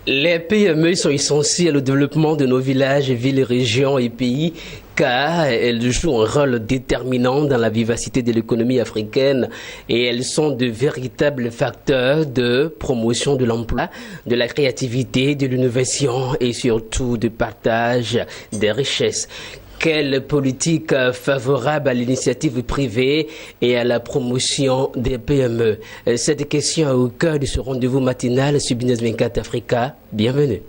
Les PME sont essentielles au développement de nos villages, villes, régions et pays car elles jouent un rôle déterminant dans la vivacité de l'économie africaine et elles sont de véritables facteurs de promotion de l'emploi, de la créativité, de l'innovation et surtout de partage des richesses. Quelle politique favorable à l'initiative privée et à la promotion des PME? Cette question est au cœur de ce rendez-vous matinal sur Business 24 Africa. Bienvenue.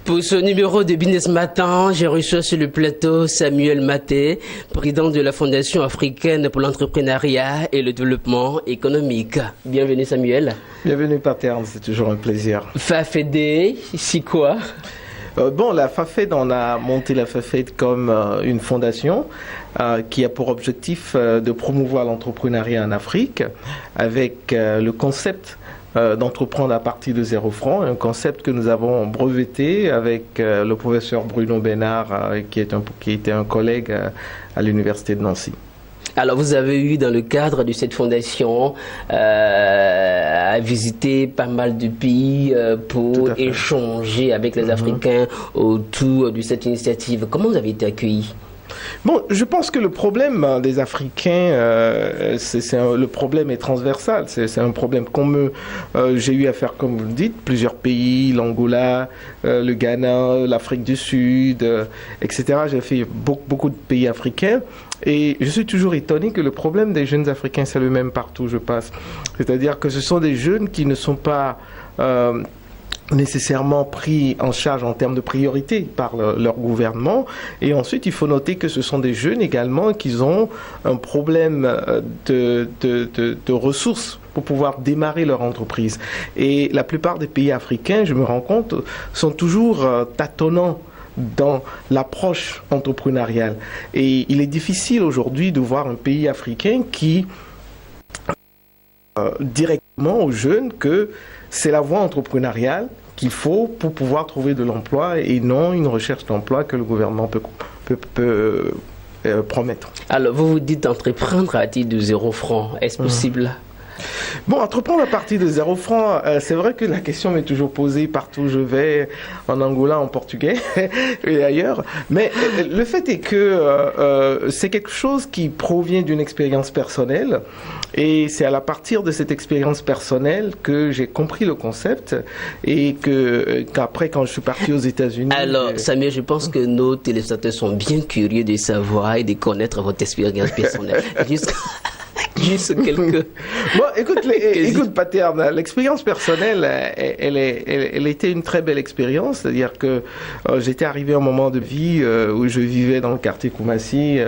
Pour ce numéro de Business Matin, j'ai reçu sur le plateau Samuel Maté, président de la Fondation africaine pour l'entrepreneuriat et le développement économique. Bienvenue Samuel. Bienvenue Paterne, c'est toujours un plaisir. FAFED, c'est quoi? La FAFED, on a monté la FAFED comme une fondation qui a pour objectif de promouvoir l'entrepreneuriat en Afrique avec le concept d'entreprendre à partir de 0 francs, un concept que nous avons breveté avec le professeur Bruno Bénard, qui était un collègue à l'université de Nancy. Alors, vous avez eu, dans le cadre de cette fondation, à visiter pas mal de pays pour échanger avec les Africains autour de cette initiative. Comment vous avez été accueillis? Bon, je pense que le problème des Africains, le problème est transversal. C'est un problème j'ai eu à faire, comme vous le dites, plusieurs pays, l'Angola, le Ghana, l'Afrique du Sud, etc. J'ai fait beaucoup de pays africains. Et je suis toujours étonné que le problème des jeunes Africains, c'est le même partout où je passe. C'est-à-dire que ce sont des jeunes qui ne sont pas nécessairement pris en charge en termes de priorité par leur gouvernement. Et ensuite, il faut noter que ce sont des jeunes également qui ont un problème de ressources pour pouvoir démarrer leur entreprise. Et la plupart des pays africains, je me rends compte, sont toujours tâtonnants dans l'approche entrepreneuriale. Et il est difficile aujourd'hui de voir un pays africain qui directement aux jeunes que c'est la voie entrepreneuriale qu'il faut pour pouvoir trouver de l'emploi et non une recherche d'emploi que le gouvernement peut promettre. Alors, vous vous dites entreprendre à partir de 0 francs. Est-ce possible? Bon, entreprendre à partir de 0 francs, c'est vrai que la question m'est toujours posée partout où je vais, en Angola, en Portugais et ailleurs. Mais le fait est que c'est quelque chose qui provient d'une expérience personnelle. Et c'est à partir de cette expérience personnelle que j'ai compris le concept et qu'après, quand je suis parti aux États-Unis... Alors, Samuel, je pense que nos téléspectateurs sont bien curieux de savoir et de connaître votre expérience personnelle. Juste quelques... Bon, écoute, Paterne, l'expérience personnelle, elle était une très belle expérience. C'est-à-dire que j'étais arrivé à un moment de vie où je vivais dans le quartier Koumassi,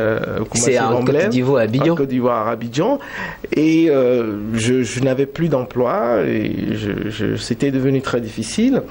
c'est en Côte d'Ivoire, Abidjan. En Côte d'Ivoire, Abidjan. Et je n'avais plus d'emploi et c'était devenu très difficile.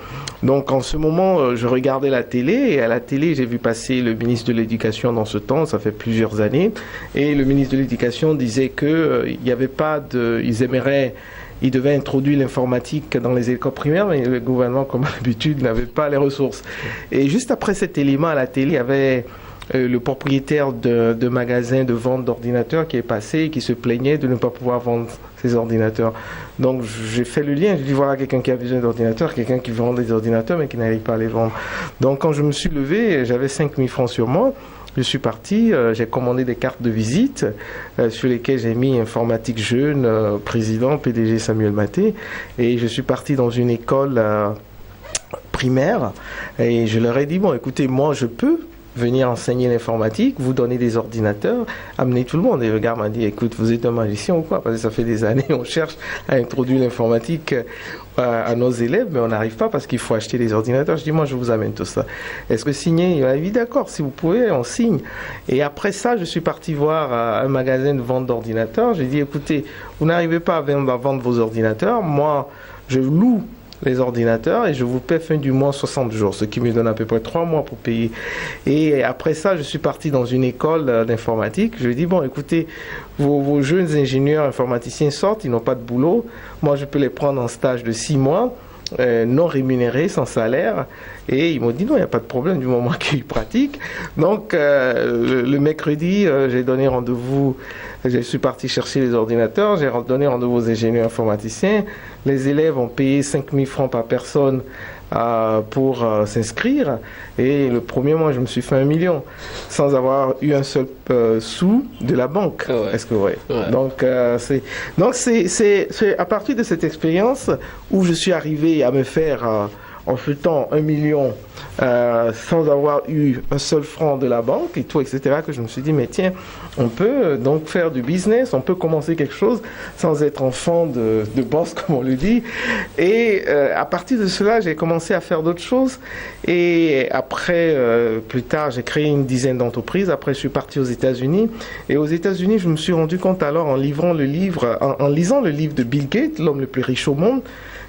Donc, en ce moment, je regardais la télé et à la télé, j'ai vu passer le ministre de l'Éducation dans ce temps, ça fait plusieurs années. Et le ministre de l'Éducation disait que il n'y avait pas il devait introduire l'informatique dans les écoles primaires, mais le gouvernement, comme à l'habitude, n'avait pas les ressources. Et juste après cet élément à la télé, il y avait le propriétaire de magasin de vente d'ordinateurs qui est passé et qui se plaignait de ne pas pouvoir vendre ses ordinateurs. Donc j'ai fait le lien, j'ai dit voilà quelqu'un qui a besoin d'ordinateurs, quelqu'un qui vend des ordinateurs mais qui n'arrive pas à les vendre. Donc quand je me suis levé, j'avais 5 000 francs sur moi. Je suis parti, j'ai commandé des cartes de visite sur lesquelles j'ai mis informatique jeune, président, PDG Samuel Maté. Et je suis parti dans une école primaire et je leur ai dit, bon écoutez, moi je peux venir enseigner l'informatique, vous donner des ordinateurs, amener tout le monde. Et le gars m'a dit, écoute, vous êtes un magicien ou quoi? Parce que ça fait des années, on cherche à introduire l'informatique à nos élèves, mais on n'arrive pas parce qu'il faut acheter des ordinateurs. Je dis, moi, je vous amène tout ça. Est-ce que signer? Il m'a dit, d'accord, si vous pouvez, on signe. Et après ça, je suis parti voir un magasin de vente d'ordinateurs. J'ai dit, écoutez, vous n'arrivez pas à vendre vos ordinateurs. Moi, je loue les ordinateurs et je vous paie fin du mois 60 jours, ce qui me donne à peu près 3 mois pour payer. Et après ça, je suis parti dans une école d'informatique. Je lui ai dit, bon, écoutez, vos jeunes ingénieurs informaticiens sortent, ils n'ont pas de boulot. Moi, je peux les prendre en stage de 6 mois. Non rémunérés, sans salaire, et ils m'ont dit non, il n'y a pas de problème du moment qu'ils pratiquent. Donc le mercredi, j'ai donné rendez-vous, je suis parti chercher les ordinateurs, j'ai donné rendez-vous aux ingénieurs informaticiens. Les élèves ont payé 5 000 francs par personne pour s'inscrire, et le premier mois je me suis fait 1 million sans avoir eu un seul sou de la banque. Ouais. Est-ce que vous voyez? Ouais. Donc c'est à partir de cette expérience où je suis arrivé à me faire en foutant 1 million sans avoir eu un seul franc de la banque et tout, etc., que je me suis dit, mais tiens, on peut donc faire du business, on peut commencer quelque chose sans être enfant de boss, comme on le dit. Et à partir de cela, j'ai commencé à faire d'autres choses. Et après, plus tard, j'ai créé une dizaine d'entreprises. Après, je suis parti aux États-Unis. Et aux États-Unis, je me suis rendu compte alors, en lisant le livre de Bill Gates, l'homme le plus riche au monde,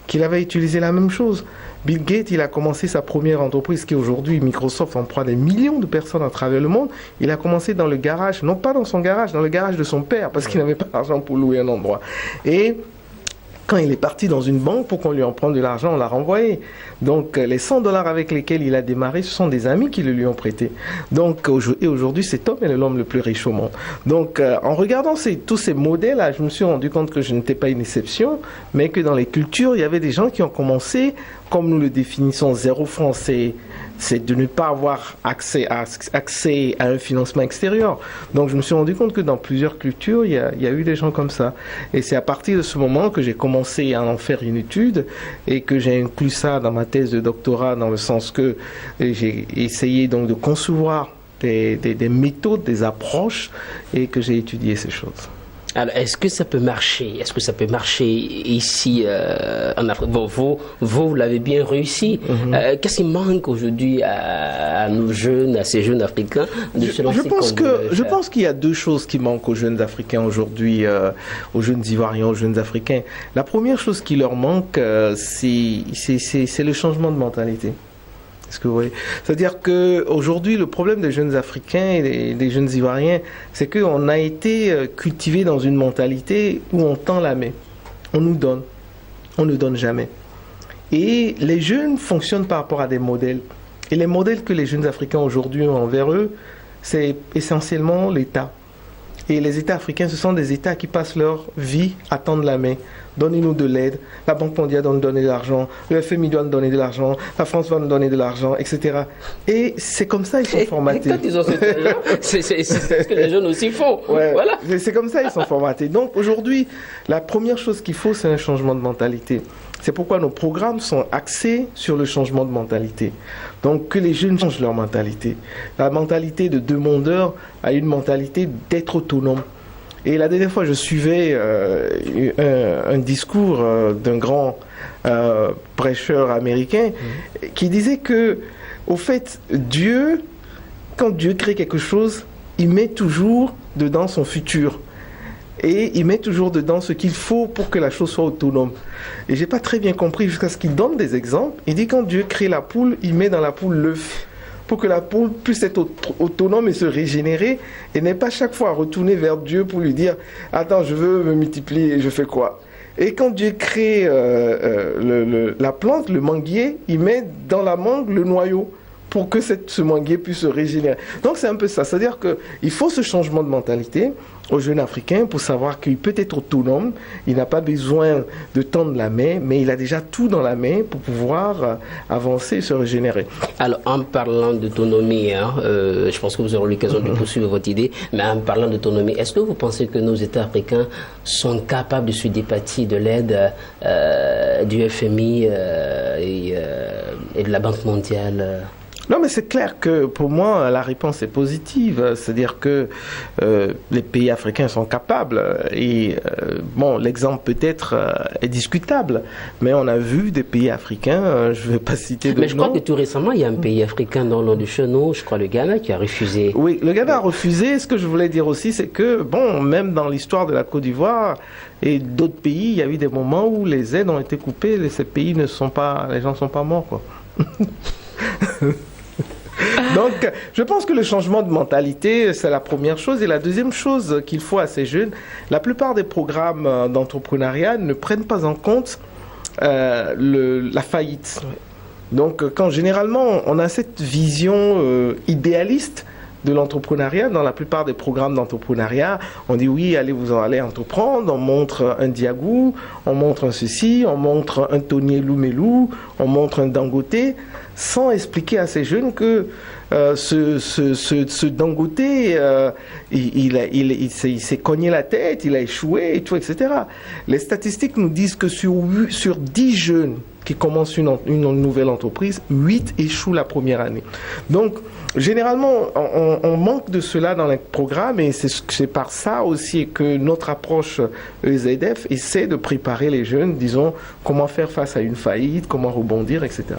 qu'il avait utilisé la même chose. Bill Gates, il a commencé sa première entreprise qui aujourd'hui, Microsoft, emploie des millions de personnes à travers le monde. Il a commencé dans le garage, non pas dans son garage, dans le garage de son père, parce qu'il n'avait pas d'argent pour louer un endroit. Et quand il est parti dans une banque pour qu'on lui en prenne de l'argent, on l'a renvoyé. Donc les $100 avec lesquels il a démarré, ce sont des amis qui le lui ont prêté. Donc aujourd'hui, cet homme est l'homme le plus riche au monde. Donc en regardant tous ces modèles-là, je me suis rendu compte que je n'étais pas une exception, mais que dans les cultures, il y avait des gens qui ont commencé, comme nous le définissons, 0 francs, c'est de ne pas avoir accès à un financement extérieur. Donc je me suis rendu compte que dans plusieurs cultures, il y a eu des gens comme ça. Et c'est à partir de ce moment que j'ai commencé à en faire une étude et que j'ai inclus ça dans ma thèse de doctorat, dans le sens que j'ai essayé donc de concevoir des méthodes, des approches, et que j'ai étudié ces choses. Alors, est-ce que ça peut marcher? Est-ce que ça peut marcher ici en Afrique? Bon, vous l'avez bien réussi. Qu'est-ce qui manque aujourd'hui à nos jeunes, à ces jeunes Africains de se lancer Je pense qu'il y a 2 choses qui manquent aux jeunes Africains aujourd'hui, aux jeunes Ivoiriens, aux jeunes Africains. La première chose qui leur manque, c'est le changement de mentalité. Est-ce que vous voyez? C'est-à-dire qu'aujourd'hui, le problème des jeunes Africains et des jeunes Ivoiriens, c'est qu'on a été cultivés dans une mentalité où on tend la main. On nous donne. On ne donne jamais. Et les jeunes fonctionnent par rapport à des modèles. Et les modèles que les jeunes Africains aujourd'hui ont envers eux, c'est essentiellement l'État. Et les États africains, ce sont des États qui passent leur vie à tendre la main. Donnez-nous de l'aide, la Banque mondiale doit nous donner de l'argent, le FMI doit nous donner de l'argent, la France va nous donner de l'argent, etc. Et c'est comme ça qu'ils sont formatés. Et quand ils ont cet argent, c'est ce que les jeunes aussi font. Ouais, voilà. C'est comme ça qu'ils sont formatés. Donc aujourd'hui, la première chose qu'il faut, c'est un changement de mentalité. C'est pourquoi nos programmes sont axés sur le changement de mentalité. Donc que les jeunes changent leur mentalité. La mentalité de demandeur à une mentalité d'être autonome. Et la dernière fois, je suivais un discours d'un grand prêcheur américain qui disait que, au fait, Dieu, quand Dieu crée quelque chose, il met toujours dedans son futur. Et il met toujours dedans ce qu'il faut pour que la chose soit autonome. Et j'ai pas très bien compris jusqu'à ce qu'il donne des exemples. Il dit quand Dieu crée la poule, il met dans la poule l'œuf pour que la poule puisse être autonome et se régénérer et n'ait pas chaque fois à retourner vers Dieu pour lui dire « Attends, je veux me multiplier et je fais quoi ?» Et quand Dieu crée la plante, le manguier, il met dans la mangue le noyau pour que ce manguier puisse se régénérer. Donc c'est un peu ça, c'est-à-dire qu'il faut ce changement de mentalité aux jeunes Africains pour savoir qu'il peut être autonome, il n'a pas besoin de tendre la main, mais il a déjà tout dans la main pour pouvoir avancer et se régénérer. Alors en parlant d'autonomie, je pense que vous aurez l'occasion de poursuivre votre idée, mais en parlant d'autonomie, est-ce que vous pensez que nos États africains sont capables de se départir de l'aide du FMI et de la Banque mondiale? Non, mais c'est clair que pour moi, la réponse est positive. C'est-à-dire que les pays africains sont capables. Et bon, l'exemple peut-être est discutable. Mais on a vu des pays africains, je ne vais pas citer de noms. Mais je crois que tout récemment, il y a un pays africain dans l'eau du Cheneau, je crois le Ghana, qui a refusé. Oui, le Ghana a refusé. Ce que je voulais dire aussi, c'est que, bon, même dans l'histoire de la Côte d'Ivoire et d'autres pays, il y a eu des moments où les aides ont été coupées. Ces pays ne sont pas, les gens ne sont pas morts, quoi. Donc, je pense que le changement de mentalité, c'est la première chose. Et la deuxième chose qu'il faut à ces jeunes, la plupart des programmes d'entrepreneuriat ne prennent pas en compte la faillite. Donc, quand généralement on a cette vision idéaliste de l'entrepreneuriat, dans la plupart des programmes d'entrepreneuriat, on dit oui, allez vous en allez entreprendre, on montre un Diagou, on montre un ceci, on montre un Tony Lumelou, on montre un Dangote, sans expliquer à ces jeunes que ce Dangote, il s'est cogné la tête, il a échoué, et tout, etc. Les statistiques nous disent que sur 10 jeunes qui commencent une nouvelle entreprise, 8 échouent la première année. Donc, généralement, on manque de cela dans les programmes et c'est par ça aussi que notre approche EZF essaie de préparer les jeunes, disons, comment faire face à une faillite, comment rebondir, etc.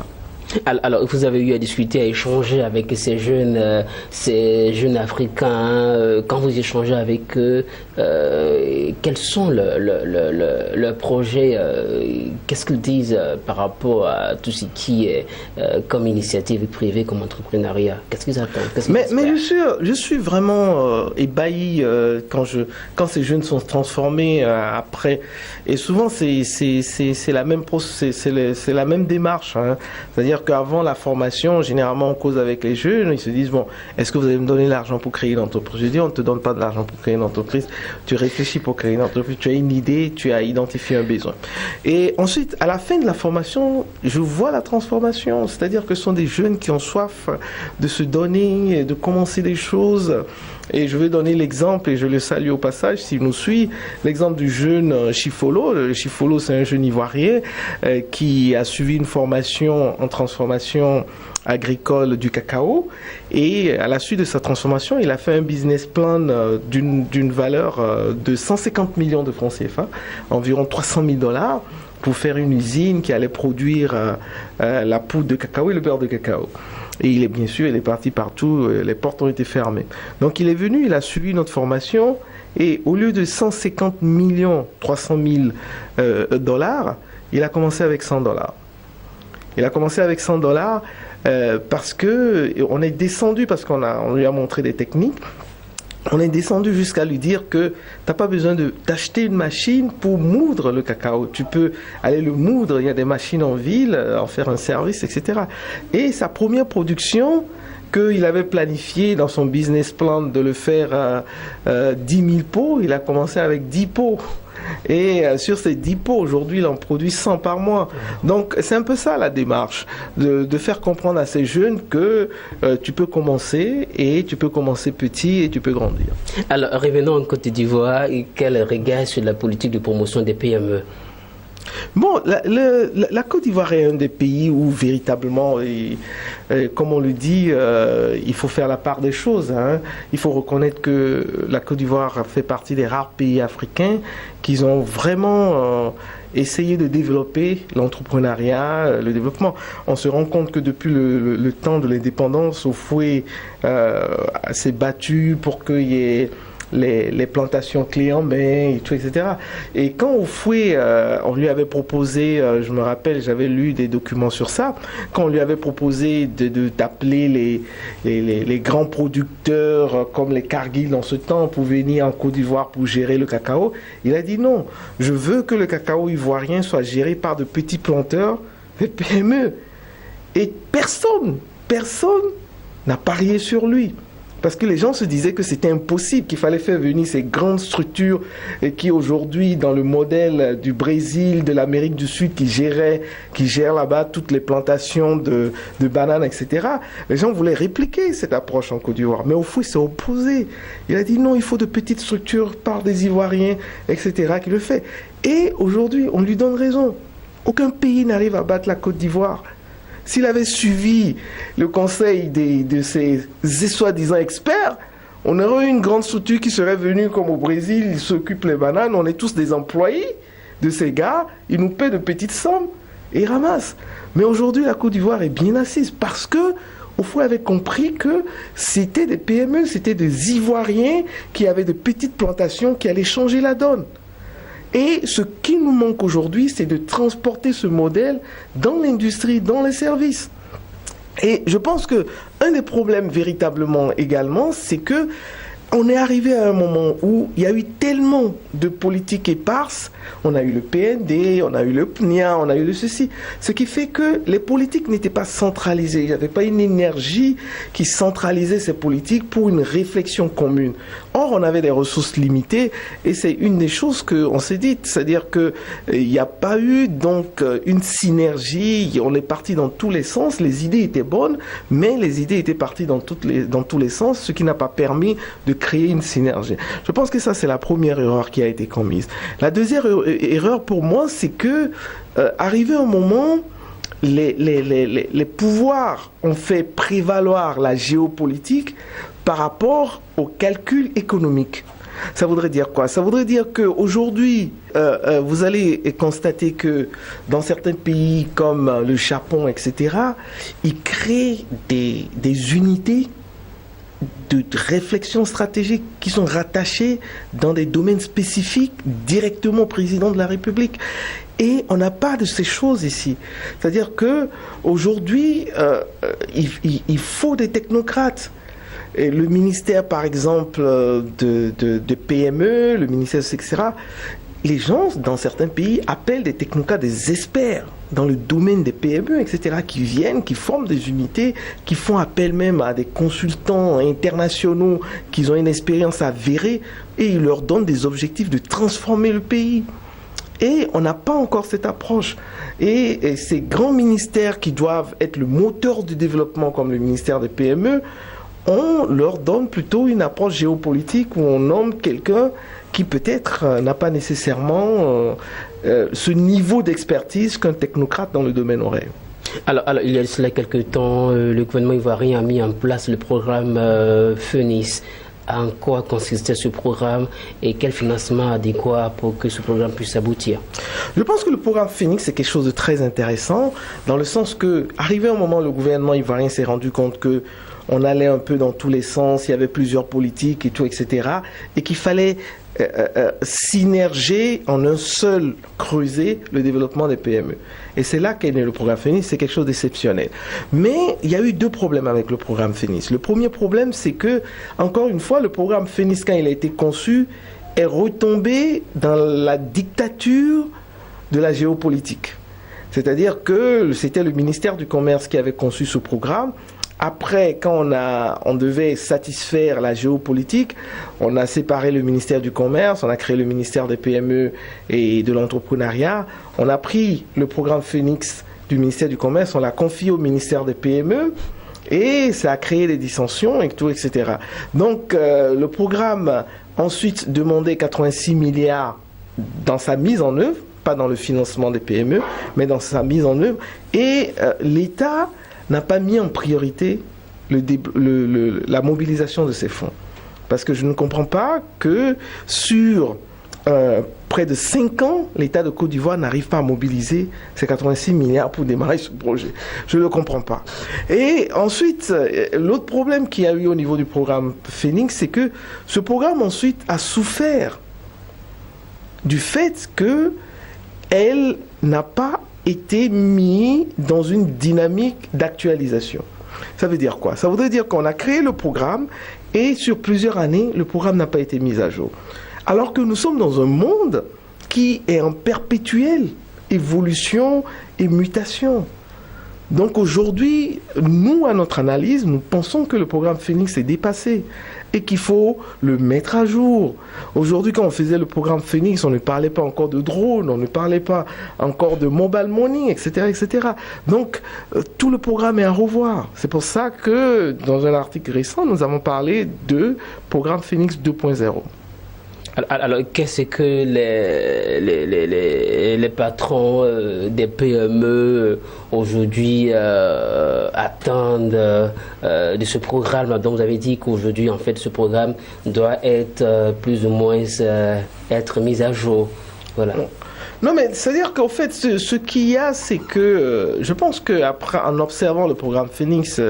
Alors, vous avez eu à discuter, à échanger avec ces jeunes Africains. Quand vous échangez avec eux, quels sont leurs projets? Qu'est-ce qu'ils disent par rapport à tout ce qui est comme initiative privée, comme entrepreneuriat? Qu'est-ce qu'ils attendent? Mais je suis vraiment ébahi quand ces jeunes sont transformés après. Et souvent, c'est la même démarche. Hein. C'est-à-dire qu'avant la formation, généralement, on cause avec les jeunes. Ils se disent, bon, est-ce que vous allez me donner l'argent pour créer une entreprise? Je dis, on ne te donne pas de l'argent pour créer une entreprise. Tu réfléchis pour créer une entreprise. Tu as une idée, tu as identifié un besoin. Et ensuite, à la fin de la formation, je vois la transformation. C'est-à-dire que ce sont des jeunes qui ont soif de se donner, de commencer des choses. Et je vais donner l'exemple, et je le salue au passage, s'il nous suit, l'exemple du jeune Chifolo. Chifolo, c'est un jeune Ivoirien qui a suivi une formation en transformation agricole du cacao. Et à la suite de sa transformation, il a fait un business plan d'une valeur de 150 millions de francs CFA, environ 300 000 $, pour faire une usine qui allait produire la poudre de cacao et le beurre de cacao. Et il est parti partout, les portes ont été fermées. Donc il est venu, il a suivi notre formation, et au lieu de 150 millions 300 000 $, il a commencé avec 100 $. Il a commencé avec 100 $ parce que on est descendu, parce on lui a montré des techniques. On est descendu jusqu'à lui dire que tu n'as pas besoin d'acheter une machine pour moudre le cacao. Tu peux aller le moudre, il y a des machines en ville, en faire un service, etc. Et sa première production, qu'il avait planifié dans son business plan de le faire 10 000 pots, il a commencé avec 10 pots. Et sur ces 10 pots, aujourd'hui, il en produit 100 par mois. Donc, c'est un peu ça la démarche, de faire comprendre à ces jeunes que tu peux commencer, et tu peux commencer petit, et tu peux grandir. Alors, revenons en Côte d'Ivoire. Quel regard sur la politique de promotion des PME? Bon, la Côte d'Ivoire est un des pays où véritablement, comme on le dit, il faut faire la part des choses. Hein. Il faut reconnaître que la Côte d'Ivoire fait partie des rares pays africains qui ont vraiment essayé de développer l'entrepreneuriat, le développement. On se rend compte que depuis le temps de l'indépendance, Houphouët s'est battu pour qu'il y ait les plantations clés en main, et tout, etc. Et quand Houphouët, on lui avait proposé, je me rappelle, j'avais lu des documents sur ça, quand on lui avait proposé d'appeler les grands producteurs comme les Cargill dans ce temps pour venir en Côte d'Ivoire pour gérer le cacao, il a dit non, je veux que le cacao ivoirien soit géré par de petits planteurs, des PME. Et personne n'a parié sur lui. Parce que les gens se disaient que c'était impossible, qu'il fallait faire venir ces grandes structures qui aujourd'hui, dans le modèle du Brésil, de l'Amérique du Sud, qui gèrent là-bas toutes les plantations de bananes, etc. Les gens voulaient répliquer cette approche en Côte d'Ivoire. Mais au fond, il s'est opposé. Il a dit non, il faut de petites structures par des Ivoiriens, etc. qui le fait. Et aujourd'hui, on lui donne raison. Aucun pays n'arrive à battre la Côte d'Ivoire. s'il avait suivi le conseil de ces soi-disant experts, on aurait eu une grande structure qui serait venue comme au Brésil, ils s'occupent les bananes, on est tous des employés de ces gars, ils nous paient de petites sommes et ils ramassent. Mais aujourd'hui, la Côte d'Ivoire est bien assise parce que au fond, avait compris que c'était des PME, c'était des Ivoiriens qui avaient de petites plantations qui allaient changer la donne. Et ce qui nous manque aujourd'hui, c'est de transporter ce modèle dans l'industrie, dans les services. Et je pense que un des problèmes véritablement également, c'est que on est arrivé à un moment où il y a eu tellement de politiques éparses. On a eu le PND, on a eu le PNIA, on a eu le ceci. Ce qui fait que les politiques n'étaient pas centralisées. Il n'y avait pas une énergie qui centralisait ces politiques pour une réflexion commune. Or, on avait des ressources limitées et c'est une des choses qu'on s'est dites. C'est-à-dire qu'il n'y a pas eu donc une synergie. On est parti dans tous les sens. Les idées étaient bonnes, mais les idées étaient parties dans tous les sens, ce qui n'a pas permis de créer une synergie. Je pense que ça, c'est la première erreur qui a été commise. La deuxième erreur pour moi, c'est que arrivé un moment, les pouvoirs ont fait prévaloir la géopolitique par rapport au calcul économique. Ça voudrait dire quoi? Ça voudrait dire qu'aujourd'hui, vous allez constater que dans certains pays comme le Japon, etc., ils créent des unités de réflexion stratégique qui sont rattachées dans des domaines spécifiques directement au président de la République. Et on n'a pas de ces choses ici. C'est-à-dire que aujourd'hui, il faut des technocrates. Et le ministère, par exemple, de PME, le ministère, etc., les gens, dans certains pays, appellent des technocrates des experts dans le domaine des PME, etc., qui viennent, qui forment des unités, qui font appel même à des consultants internationaux qui ont une expérience avérée, et ils leur donnent des objectifs de transformer le pays. Et on n'a pas encore cette approche. Et ces grands ministères qui doivent être le moteur du développement, comme le ministère des PME, on leur donne plutôt une approche géopolitique où on nomme quelqu'un qui peut-être n'a pas nécessairement ce niveau d'expertise qu'un technocrate dans le domaine aurait. Alors, il y a cela quelques temps, le gouvernement ivoirien a mis en place le programme Phoenix. En quoi consistait ce programme et quel financement adéquat pour que ce programme puisse aboutir? Je pense que le programme Phoenix, c'est quelque chose de très intéressant, dans le sens que, arrivé un moment, le gouvernement ivoirien s'est rendu compte que on allait un peu dans tous les sens, il y avait plusieurs politiques et tout, etc. Et qu'il fallait synerger en un seul creuset le développement des PME. Et c'est là qu'est né le programme Phoenix, c'est quelque chose d'exceptionnel. Mais il y a eu deux problèmes avec le programme Phoenix. Le premier problème, c'est que, encore une fois, le programme Phoenix, quand il a été conçu, est retombé dans la dictature de la géopolitique. C'est-à-dire que c'était le ministère du Commerce qui avait conçu ce programme. Après, quand on devait satisfaire la géopolitique, on a séparé le ministère du Commerce, on a créé le ministère des PME et de l'entrepreneuriat. On a pris le programme Phoenix du ministère du Commerce, on l'a confié au ministère des PME et ça a créé des dissensions et tout, etc. Donc, le programme ensuite demandait 86 milliards dans sa mise en œuvre, pas dans le financement des PME, mais dans sa mise en œuvre. Et l'État n'a pas mis en priorité la mobilisation de ces fonds. Parce que je ne comprends pas que sur près de 5 ans, l'État de Côte d'Ivoire n'arrive pas à mobiliser ces 86 milliards pour démarrer ce projet. Je ne le comprends pas. Et ensuite, l'autre problème qu'il y a eu au niveau du programme Phoenix, c'est que ce programme ensuite a souffert du fait qu'elle n'a pas été mis dans une dynamique d'actualisation. Ça veut dire quoi? Ça voudrait dire qu'on a créé le programme et sur plusieurs années, le programme n'a pas été mis à jour. Alors que nous sommes dans un monde qui est en perpétuelle évolution et mutation. Donc aujourd'hui, nous, à notre analyse, nous pensons que le programme Phoenix est dépassé et qu'il faut le mettre à jour. Aujourd'hui, quand on faisait le programme Phoenix, on ne parlait pas encore de drone, on ne parlait pas encore de mobile money, etc., etc. Donc, tout le programme est à revoir. C'est pour ça que, dans un article récent, nous avons parlé de programme Phoenix 2.0. Alors, qu'est-ce que les patrons des PME aujourd'hui attendent de ce programme? Donc, vous avez dit qu'aujourd'hui, en fait, ce programme doit être plus ou moins être mis à jour. Voilà. Non, mais c'est-à-dire qu'en fait, ce qu'il y a, c'est que je pense qu'après, en observant le programme Phoenix,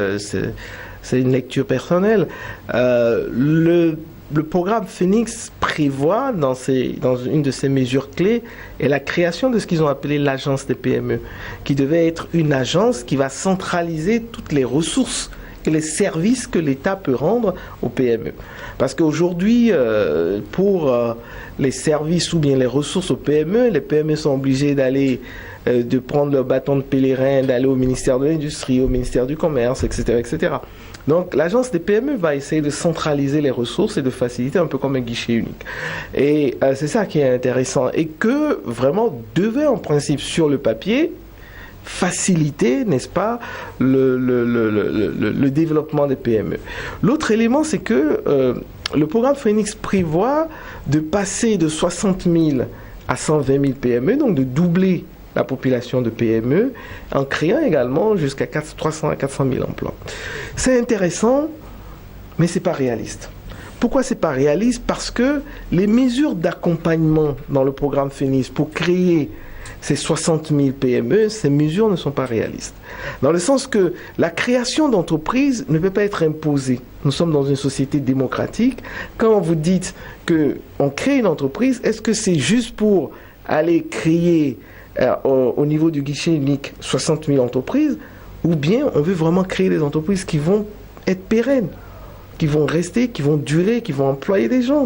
c'est une lecture personnelle, le programme Phoenix prévoit dans une de ses mesures clés est la création de ce qu'ils ont appelé l'agence des PME, qui devait être une agence qui va centraliser toutes les ressources et les services que l'État peut rendre aux PME. Parce qu'aujourd'hui, pour les services ou bien les ressources aux PME, les PME sont obligées de prendre leur bâton de pèlerin, d'aller au ministère de l'Industrie, au ministère du Commerce, etc., etc. Donc, l'agence des PME va essayer de centraliser les ressources et de faciliter un peu comme un guichet unique. Et c'est ça qui est intéressant. Et que, vraiment, devait en principe, sur le papier, faciliter, n'est-ce pas, le développement des PME. L'autre élément, c'est que le programme Phoenix prévoit de passer de 60 000 à 120 000 PME, donc de doubler la population de PME, en créant également jusqu'à 300 à 400 000 emplois. C'est intéressant, mais c'est pas réaliste. Pourquoi c'est pas réaliste? Parce que les mesures d'accompagnement dans le programme Phoenix pour créer ces 60 000 PME, ces mesures ne sont pas réalistes. Dans le sens que la création d'entreprises ne peut pas être imposée. Nous sommes dans une société démocratique. Quand vous dites qu'on crée une entreprise, est-ce que c'est juste pour aller créer au niveau du guichet unique 60 000 entreprises, ou bien on veut vraiment créer des entreprises qui vont être pérennes, qui vont rester, qui vont durer, qui vont employer des gens.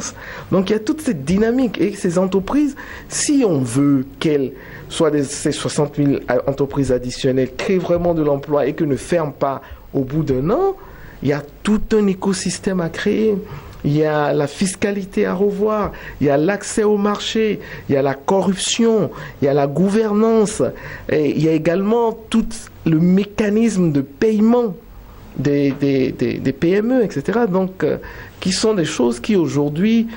Donc il y a toute cette dynamique. Et ces entreprises, si on veut qu'elles soient ces 60 000 entreprises additionnelles, créent vraiment de l'emploi et que ne ferment pas au bout d'un an, il y a tout un écosystème à créer. Il y a la fiscalité à revoir, il y a l'accès au marché, il y a la corruption, il y a la gouvernance, et il y a également tout le mécanisme de paiement des PME, etc. Donc, qui sont des choses qui aujourd'hui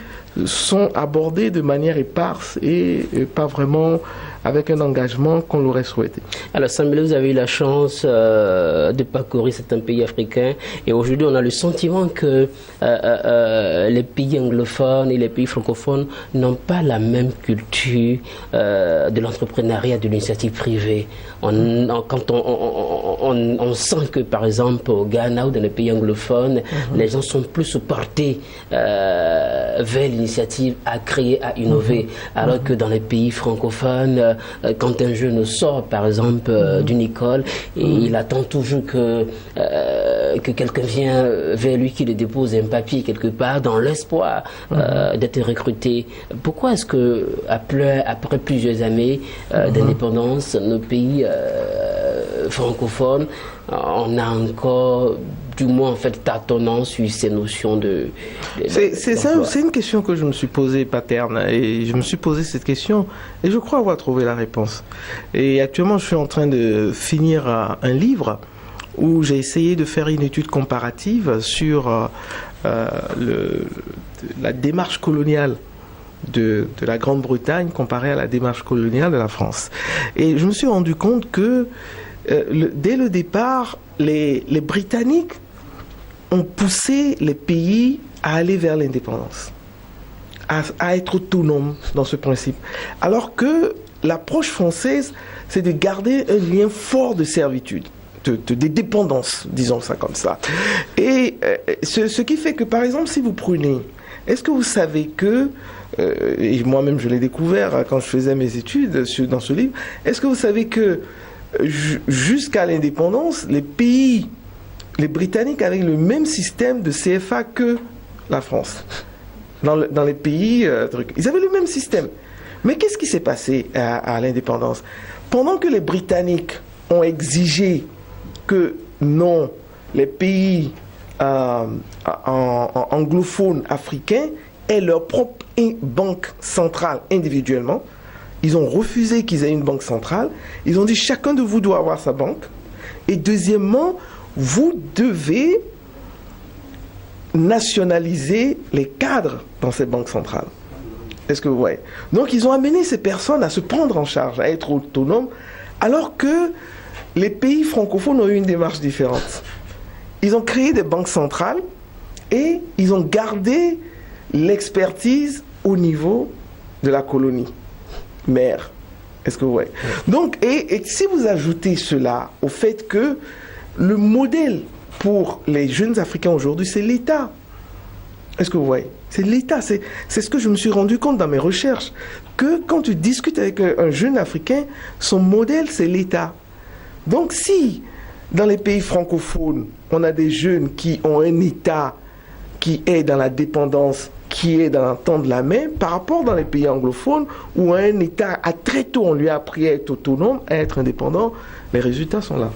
sont abordées de manière éparse et pas vraiment avec un engagement qu'on l'aurait souhaité. Alors Samuel, vous avez eu la chance de parcourir certains pays africains et aujourd'hui on a le sentiment que les pays anglophones et les pays francophones n'ont pas la même culture de l'entrepreneuriat, de l'initiative privée. Quand on sent que par exemple au Ghana ou dans les pays anglophones, les gens sont plus portés vers l'initiative à créer, à innover, alors que dans les pays francophones, quand un jeune sort par exemple d'une école, et il attend toujours que quelqu'un vienne vers lui, qui le dépose un papier quelque part dans l'espoir d'être recruté. Pourquoi est-ce que après plusieurs années d'indépendance, nos pays francophones, on a encore du moins en fait tâtonnant sur ces notions de c'est une question que je me suis posée, Paterne, et je me suis posé cette question et je crois avoir trouvé la réponse. Et actuellement je suis en train de finir un livre où j'ai essayé de faire une étude comparative sur la démarche coloniale de la Grande-Bretagne comparée à la démarche coloniale de la France. Et je me suis rendu compte que dès le départ, les Britanniques ont poussé les pays à aller vers l'indépendance, à être autonomes dans ce principe. Alors que l'approche française, c'est de garder un lien fort de servitude, de dépendance, disons ça comme ça. Et ce qui fait que, par exemple, si vous prenez, est-ce que vous savez que, et moi-même je l'ai découvert quand je faisais mes études dans ce livre, est-ce que vous savez que jusqu'à l'indépendance, les Britanniques avaient le même système de CFA que la France. Dans les pays, ils avaient le même système. Mais qu'est-ce qui s'est passé à l'indépendance? Pendant que les Britanniques ont exigé que non, les pays anglophones africains aient leur propre banque centrale individuellement, ils ont refusé qu'ils aient une banque centrale. Ils ont dit chacun de vous doit avoir sa banque. Et deuxièmement, vous devez nationaliser les cadres dans ces banques centrales. Est-ce que vous voyez? Donc ils ont amené ces personnes à se prendre en charge, à être autonomes, alors que les pays francophones ont eu une démarche différente. Ils ont créé des banques centrales et ils ont gardé l'expertise au niveau de la colonie mère. Est-ce que vous voyez? Donc, et si vous ajoutez cela au fait que le modèle pour les jeunes Africains aujourd'hui, c'est l'État. Est-ce que vous voyez? C'est l'État. C'est ce que je me suis rendu compte dans mes recherches. Que quand tu discutes avec un jeune Africain, son modèle, c'est l'État. Donc si, dans les pays francophones, on a des jeunes qui ont un État qui est dans la dépendance, qui est dans l'attente de la main, par rapport dans les pays anglophones, où un État, à très tôt, on lui a appris à être autonome, à être indépendant, les résultats sont là.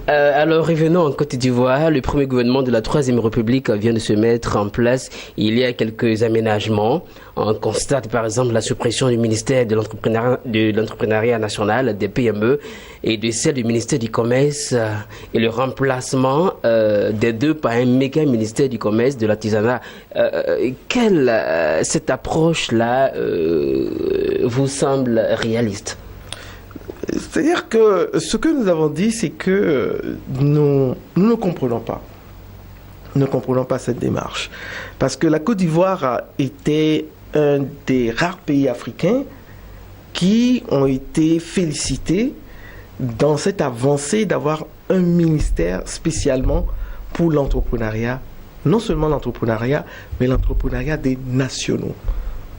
Alors revenons en Côte d'Ivoire. Le premier gouvernement de la Troisième République vient de se mettre en place. Il y a quelques aménagements. On constate par exemple la suppression du ministère de l'entrepreneuriat national, des PME, et de celle du ministère du Commerce, et le remplacement des deux par un méga ministère du Commerce, de l'artisanat. Cette approche-là vous semble réaliste? C'est-à-dire que ce que nous avons dit, c'est que nous ne comprenons pas. Nous ne comprenons pas cette démarche. Parce que la Côte d'Ivoire a été un des rares pays africains qui ont été félicités dans cette avancée d'avoir un ministère spécialement pour l'entrepreneuriat. Non seulement l'entrepreneuriat, mais l'entrepreneuriat des nationaux.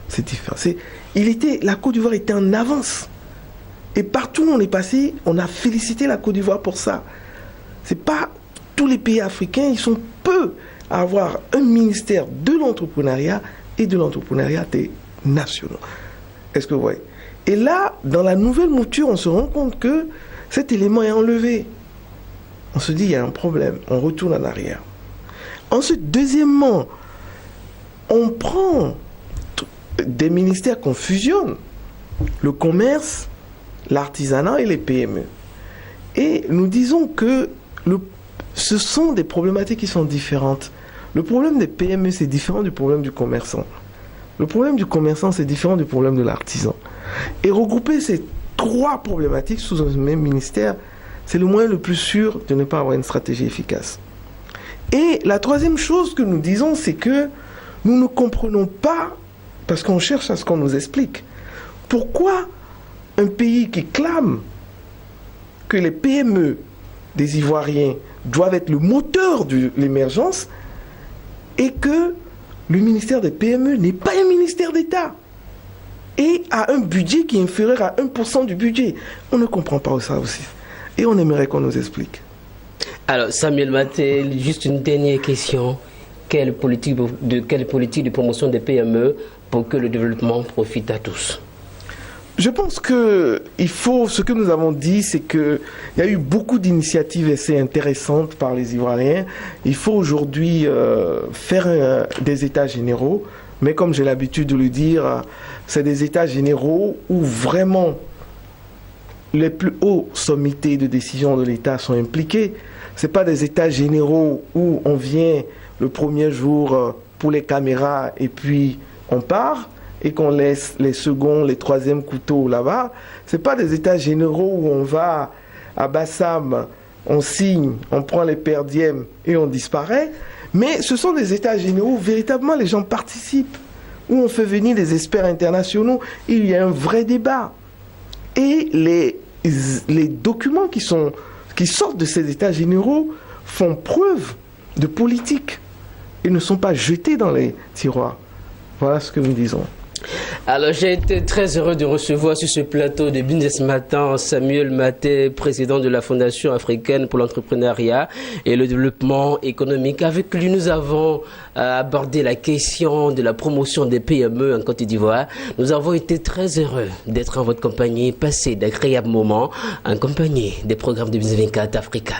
C'est différent. La Côte d'Ivoire était en avance. Et partout où on est passé, on a félicité la Côte d'Ivoire pour ça. C'est pas tous les pays africains, ils sont peu à avoir un ministère de l'entrepreneuriat et de l'entrepreneuriat des nationaux. Est-ce que vous voyez? Et là, dans la nouvelle mouture, on se rend compte que cet élément est enlevé. On se dit, il y a un problème, on retourne en arrière. Ensuite, deuxièmement, on prend des ministères qu'on fusionne, le commerce, l'artisanat et les PME. Et nous disons que ce sont des problématiques qui sont différentes. Le problème des PME, c'est différent du problème du commerçant. Le problème du commerçant, c'est différent du problème de l'artisan. Et regrouper ces trois problématiques sous un même ministère, c'est le moyen le plus sûr de ne pas avoir une stratégie efficace. Et la troisième chose que nous disons, c'est que nous ne comprenons pas, parce qu'on cherche à ce qu'on nous explique, pourquoi un pays qui clame que les PME des Ivoiriens doivent être le moteur de l'émergence et que le ministère des PME n'est pas un ministère d'État et a un budget qui est inférieur à 1% du budget. On ne comprend pas ça aussi. Et on aimerait qu'on nous explique. Alors, Samuel Maté, juste une dernière question. Quelle politique de promotion des PME pour que le développement profite à tous? Je pense que ce que nous avons dit, c'est qu'il y a eu beaucoup d'initiatives assez intéressantes par les Ivoiriens. Il faut aujourd'hui faire des états généraux, mais comme j'ai l'habitude de le dire, c'est des états généraux où vraiment les plus hauts sommités de décision de l'État sont impliqués. Ce n'est pas des états généraux où on vient le premier jour pour les caméras et puis on part, et qu'on laisse les seconds, les troisièmes couteaux là-bas. Ce n'est pas des états généraux où on va à Bassam, on signe, on prend les perdièmes et on disparaît. Mais ce sont des états généraux où véritablement les gens participent, où on fait venir des experts internationaux, et il y a un vrai débat. Et les documents qui sortent de ces états généraux font preuve de politique et ne sont pas jetés dans les tiroirs. Voilà ce que nous disons. Alors, j'ai été très heureux de recevoir sur ce plateau de Business Matin Samuel Maté, président de la Fondation africaine pour l'entrepreneuriat et le développement économique. Avec lui, nous avons abordé la question de la promotion des PME en Côte d'Ivoire. Nous avons été très heureux d'être en votre compagnie, passer d'agréables moments en compagnie des programmes de Business 24 Africa.